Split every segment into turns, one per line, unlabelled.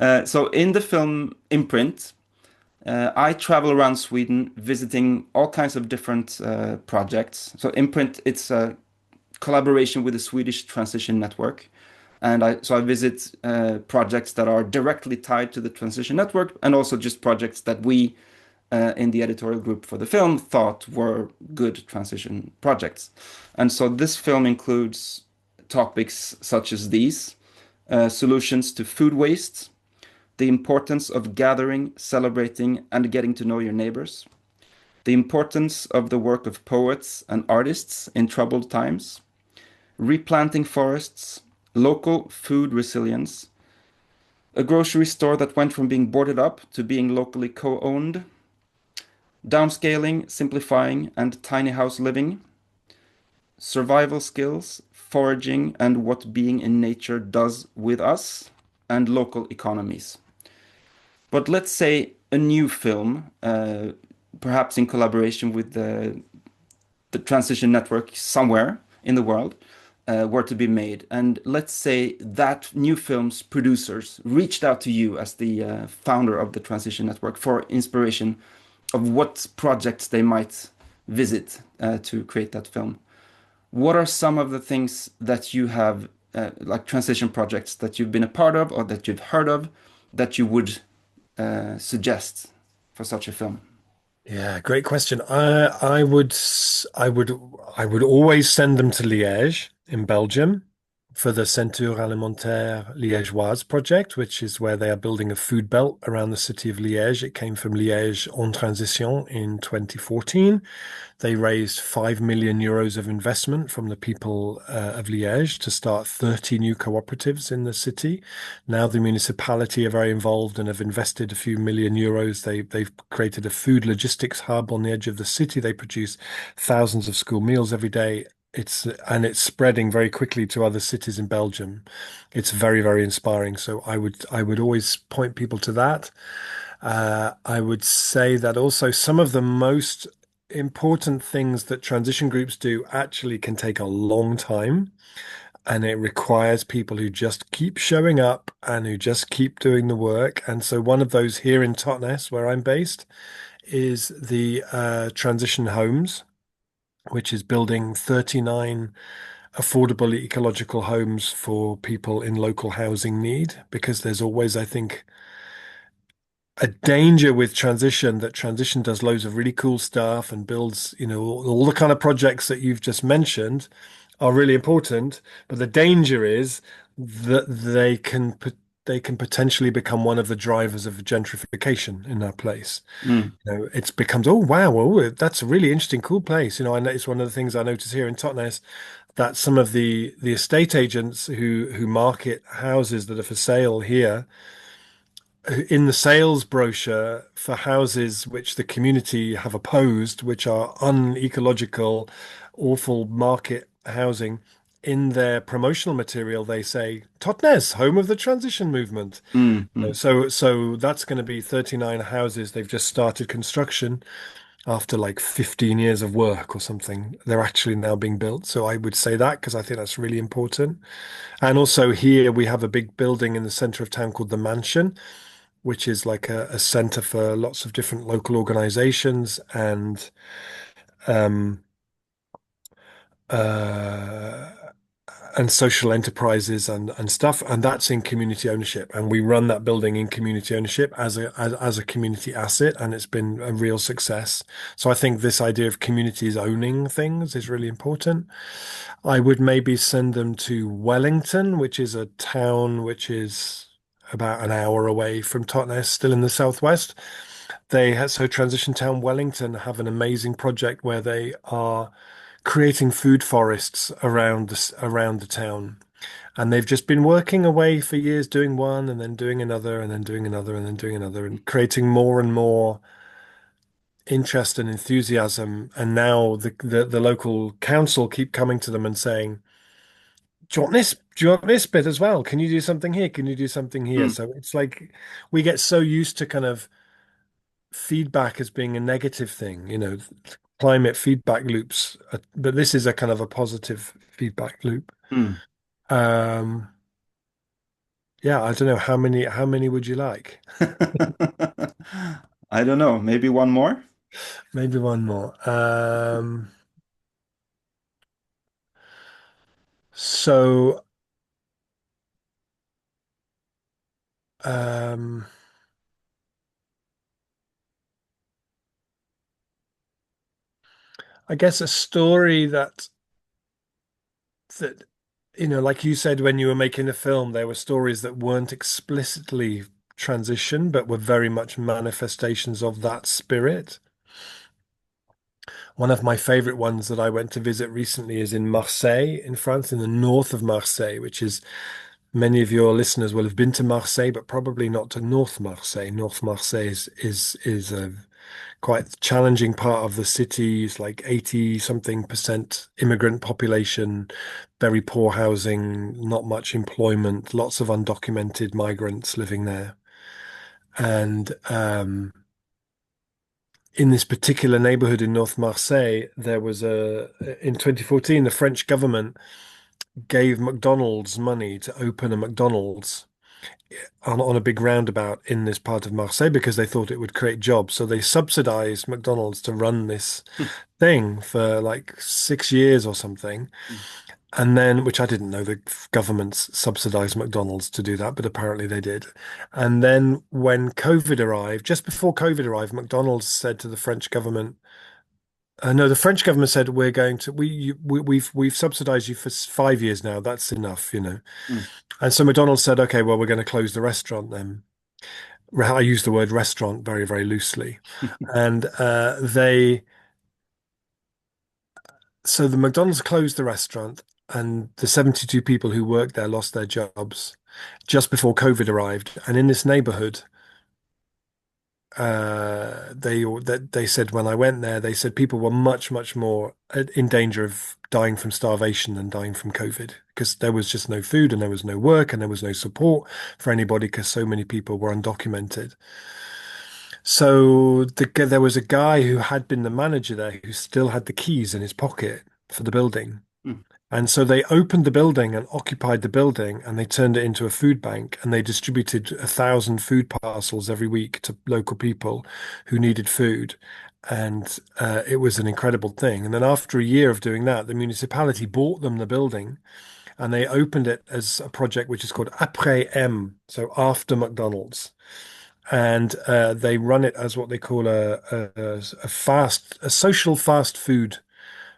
So in the film Imprint, I travel around Sweden visiting all kinds of different projects. So Imprint, it's a collaboration with the Swedish Transition Network. And I visit projects that are directly tied to the Transition Network and also just projects that we in the editorial group for the film thought were good transition projects. And so this film includes topics such as these solutions to food waste, the importance of gathering, celebrating, and getting to know your neighbors, the importance of the work of poets and artists in troubled times, replanting forests, local food resilience, a grocery store that went from being boarded up to being locally co-owned, downscaling, simplifying, and tiny house living, survival skills, foraging, and what being in nature does with us, and local economies. But let's say a new film, perhaps in collaboration with the Transition Network somewhere in the world, were to be made. And let's say that new film's producers reached out to you as the founder of the Transition Network for inspiration of what projects they might visit to create that film. What are some of the things that you have, like transition projects that you've been a part of or that you've heard of, that you would suggest for such a film?
Yeah, great question. I would always send them to Liège in Belgium for the Ceinture Alimentaire Liégeoise project, which is where they are building a food belt around the city of Liège. It came from Liège en Transition in 2014. They raised 5 million euros of investment from the people of Liège to start 30 new cooperatives in the city. Now the municipality are very involved and have invested a few million euros. They've created a food logistics hub on the edge of the city. They produce thousands of school meals every day. It's spreading very quickly to other cities in Belgium. It's very, very inspiring. So I would always point people to that. I would say that also some of the most important things that transition groups do actually can take a long time, and it requires people who just keep showing up and who just keep doing the work. And so one of those here in Totnes, where I'm based, is the Transition Homes, which is building 39 affordable ecological homes for people in local housing need, because there's always, I think, a danger with transition that transition does loads of really cool stuff and builds, all the kind of projects that you've just mentioned are really important. But the danger is that they can potentially become one of the drivers of gentrification in that place.
Mm.
It becomes, oh wow, well, that's a really interesting, cool place. And it's one of the things I notice here in Totnes that some of the estate agents who market houses that are for sale here in the sales brochure for houses which the community have opposed, which are unecological, awful market housing, in their promotional material, they say Totnes, home of the transition movement.
Mm. Mm.
So that's going to be 39 houses. They've just started construction after like 15 years of work or something. They're actually now being built. So I would say that because I think that's really important. And also here we have a big building in the center of town called the Mansion, which is like a center for lots of different local organizations um, uh, and social enterprises and stuff. And that's in community ownership. And we run that building in community ownership as a community asset, and it's been a real success. So I think this idea of communities owning things is really important. I would maybe send them to Wellington, which is a town which is about an hour away from Totnes, still in the southwest. So Transition Town Wellington have an amazing project where they are creating food forests around the town. And they've just been working away for years, doing one and then doing another and then doing another and then doing another and creating more and more interest and enthusiasm. And now the local council keep coming to them and saying, do you want this? Do you want this bit as well? Can you do something here? Can you do something here?
Mm.
So it's like we get so used to kind of feedback as being a negative thing, climate feedback loops, but this is a kind of a positive feedback loop.
Mm.
Um, Yeah, I don't know how many would you like?
I don't know, maybe one more?
Maybe one more. So um I guess a story that like you said when you were making a film, there were stories that weren't explicitly transition, but were very much manifestations of that spirit. One of my favorite ones that I went to visit recently is in Marseille, in France, in the north of Marseille, which is many of your listeners will have been to Marseille, but probably not to North Marseille. North Marseille is a quite challenging part of the city. It's like 80 something percent immigrant population, very poor housing, not much employment, lots of undocumented migrants living there. And in this particular neighborhood in North Marseille, there was in 2014, the French government gave McDonald's money to open a McDonald's on a big roundabout in this part of Marseille because they thought it would create jobs. So they subsidized McDonald's to run this thing for like 6 years or something. And then, which I didn't know the governments subsidized McDonald's to do that, but apparently they did. And then when COVID arrived, just before COVID arrived, McDonald's said to the French government, no, the French government said we're going to we've subsidized you for 5 years now. That's enough.
Mm.
And so McDonald's said, okay, well, we're going to close the restaurant then. I use the word restaurant very, very loosely. And so the McDonald's closed the restaurant, and the 72 people who worked there lost their jobs just before COVID arrived. And in this neighborhood, they said when I went there, they said people were much, much more in danger of dying from starvation than dying from COVID because there was just no food and there was no work and there was no support for anybody because so many people were undocumented. So there was a guy who had been the manager there who still had the keys in his pocket for the building.
Mm.
And so they opened the building and occupied the building and they turned it into a food bank and they distributed 1,000 food parcels every week to local people who needed food. And it was an incredible thing. And then after a year of doing that, the municipality bought them the building and they opened it as a project which is called Après M, so after McDonald's. And they run it as what they call a social fast food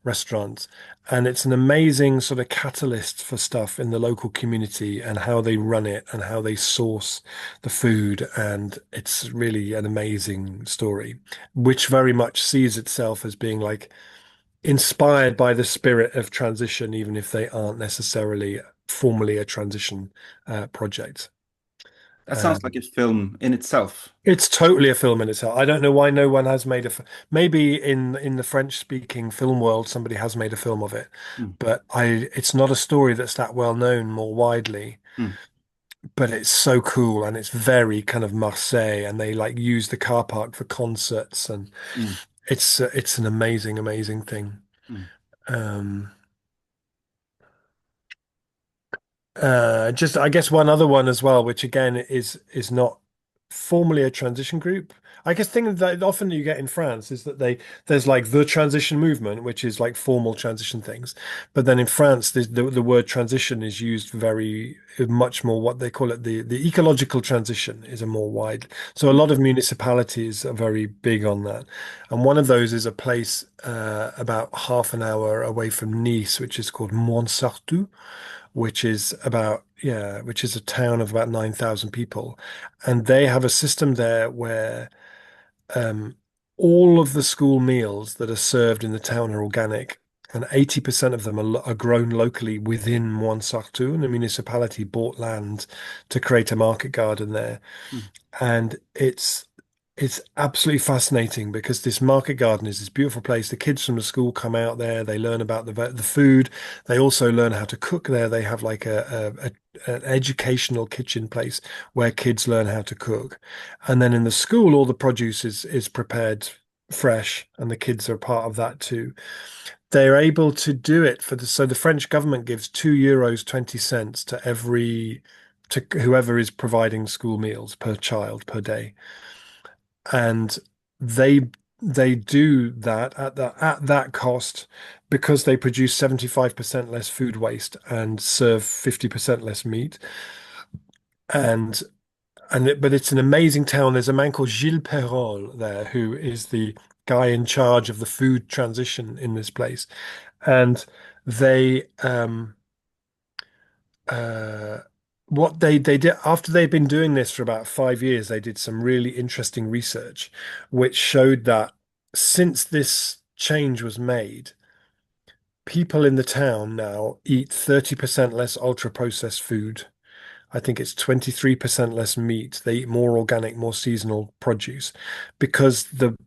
restaurant. And it's an amazing sort of catalyst for stuff in the local community and how they run it and how they source the food. And it's really an amazing story, which very much sees itself as being like inspired by the spirit of transition, even if they aren't necessarily formally a transition project.
That sounds like
Um,
a film in itself.
it's totally a film in itself. I don't know why no one has made maybe in the French speaking film world somebody has made a film of it,
Mm.
but it's not a story that's that well known more widely.
Mm.
But it's so cool and it's very kind of Marseille and they like use the car park for concerts and
Mm.
it's an amazing, amazing thing.
Mm.
Um, just I guess one other one as well, which again is not formally a transition group. I guess thing that often you get in France is that there's like the transition movement, which is like formal transition things, but then in France the word transition is used very much more what they call it the ecological transition is a more wide. So a lot of municipalities are very big on that, and one of those is a place about half an hour away from Nice, which is called Montsartou which is a town of about 9,000 people. And they have a system there where um, all of the school meals that are served in the town are organic. And 80% of them are grown locally within Montsartou, and the municipality bought land to create a market garden there.
Mm.
And it's absolutely fascinating because this market garden is this beautiful place. The kids from the school come out there, they learn about the food. They also learn how to cook there. They have like an educational kitchen place where kids learn how to cook. And then in the school, all the produce is prepared fresh, and the kids are part of that too. They're able to do it so the French government gives €2.20 to every to whoever is providing school meals per child per day. And they they do that at that cost because they produce 75% less food waste and serve 50% less meat. And but it's an amazing town. There's a man called Gilles Perrol there who is the guy in charge of the food transition in this place. And they uh what they did after they'd been doing this for about 5 years, they did some really interesting research which showed that since this change was made, people in the town now eat 30% less ultra processed food. I think it's 23% less meat. They eat more organic, more seasonal produce because the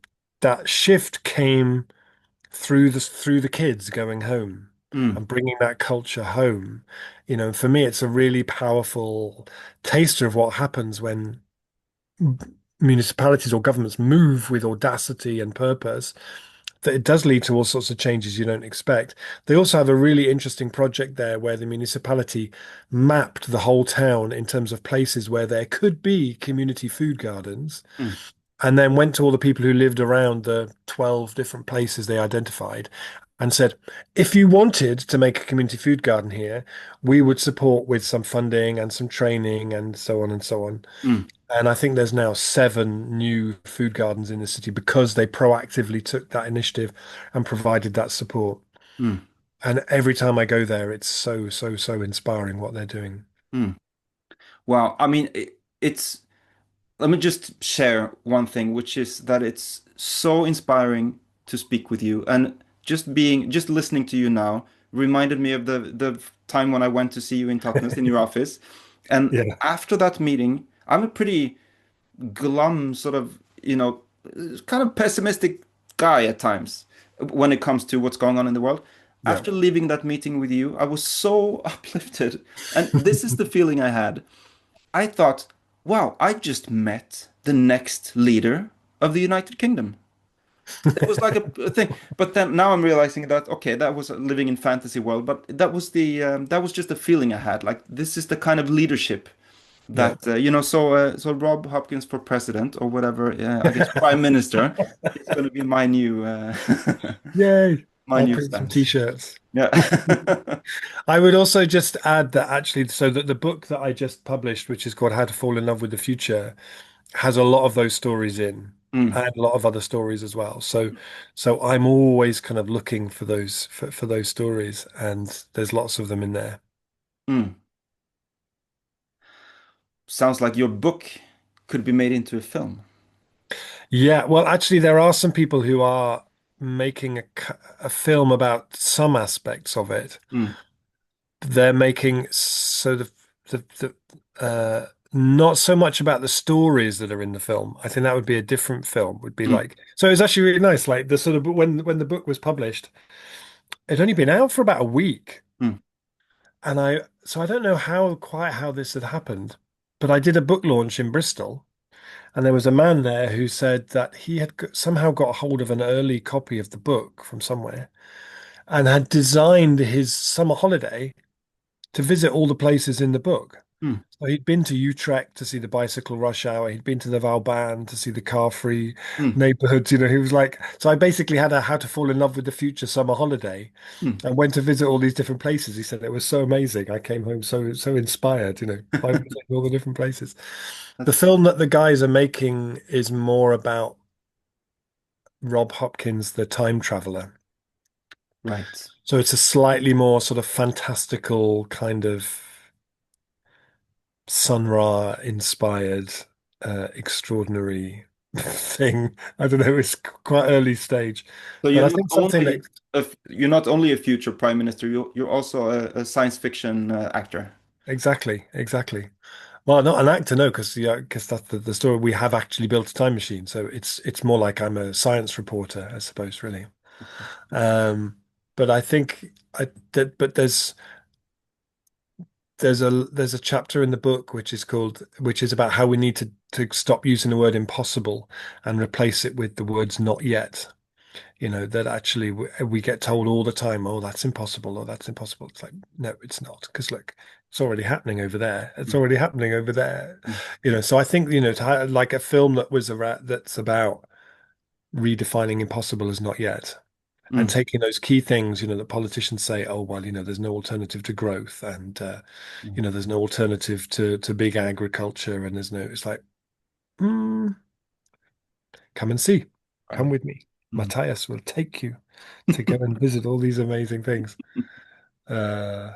that shift came through the kids going home
Mm,
and bringing that culture home. For me, it's a really powerful taster of what happens when municipalities or governments move with audacity and purpose, that it does lead to all sorts of changes you don't expect. They also have a really interesting project there where the municipality mapped the whole town in terms of places where there could be community food gardens,
mm,
and then went to all the people who lived around the 12 different places they identified and said, if you wanted to make a community food garden here, we would support with some funding and some training and so on and so on.
mm,
And I think there's now 7 new food gardens in the city because they proactively took that initiative and provided that support.
mm,
And every time I go there, it's so, so, so inspiring what they're doing.
mm. Wow. I mean, it's let me just share one thing, which is that it's so inspiring to speak with you. And just listening to you now reminded me of the time when I went to see you in Totnes in your office. And
Yeah,
after that meeting, I'm a pretty glum, sort of, kind of pessimistic guy at times when it comes to what's going on in the world.
yeah,
After leaving that meeting with you, I was so uplifted. And this is the feeling I had. I thought, wow, I just met the next leader of the United Kingdom. It was like a thing. But then now I'm realizing that, okay, that was living in fantasy world, but that was just a feeling I had. Like this is the kind of leadership
yeah.
that so Rob Hopkins for president or whatever, I guess prime minister is going to be my new
Yay.
my
I'll
new
print some
stance.
t-shirts.
Yeah.
I would also just add that actually, so that the book that I just published, which is called How to Fall in Love with the Future, has a lot of those stories in
Mm,
and a lot of other stories as well. So I'm always kind of looking for those stories, and there's lots of them in there.
mm. Sounds like your book could be made into a film.
Yeah, well, actually, there are some people who are making a film about some aspects of it.
Mm,
They're making so the not so much about the stories that are in the film. I think that would be a different film. Would be
mm,
like, so it's actually really nice. Like the sort of when the book was published, it'd only been out for about a week,
mm,
and I don't know how this had happened, but I did a book launch in Bristol, and there was a man there who said that he had somehow got hold of an early copy of the book from somewhere and had designed his summer holiday to visit all the places in the book.
mm,
So he'd been to Utrecht to see the bicycle rush hour. He'd been to the Vauban to see the car-free
mm,
neighborhoods. He was like, so I basically had a how to fall in love with the future summer holiday
mm.
and went to visit all these different places. He said it was so amazing. I came home so inspired, by visiting all the different places. The
That's
film that the guys are making is more about Rob Hopkins, the time traveler.
right.
So it's a slightly more sort of fantastical kind of Sun Ra inspired, extraordinary thing. I don't know, it's quite early stage,
So
but I think something that
you're not only a future prime minister, you're also a science fiction actor.
exactly, exactly. Well, not an actor, no, because that's the story. We have actually built a time machine, so it's more like I'm a science reporter, I suppose, really. Um, but I think but there's a chapter in the book which is about how we need to stop using the word impossible and replace it with the words not yet. That actually we get told all the time, oh, that's impossible, or that's impossible. It's like, no, it's not. Because look, it's already happening over there. It's
Mm,
already happening over there.
mm,
So I think, like a film that was that's about redefining impossible as not yet. And
mm,
taking those key things, that politicians say, oh, well, there's no alternative to growth and,
mm.
there's no alternative to big agriculture. And it's like, mm, come and see, come
Right.
with me.
Mm.
Matthias will take you to go and visit all these amazing things. Uh,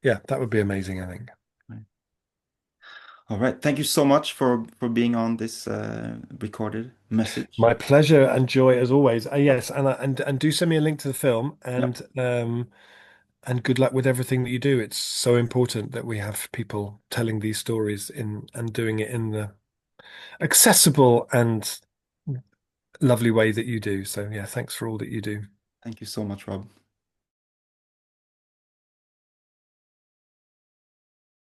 yeah, that would be amazing, I think.
Right. All right. Thank you so much for being on this recorded message.
My pleasure and joy as always. Yes, and do send me a link to the film
Yep.
and good luck with everything that you do. It's so important that we have people telling these stories in and doing it in the accessible and lovely way that you do. So yeah, thanks for all that you do.
Thank you so much, Rob.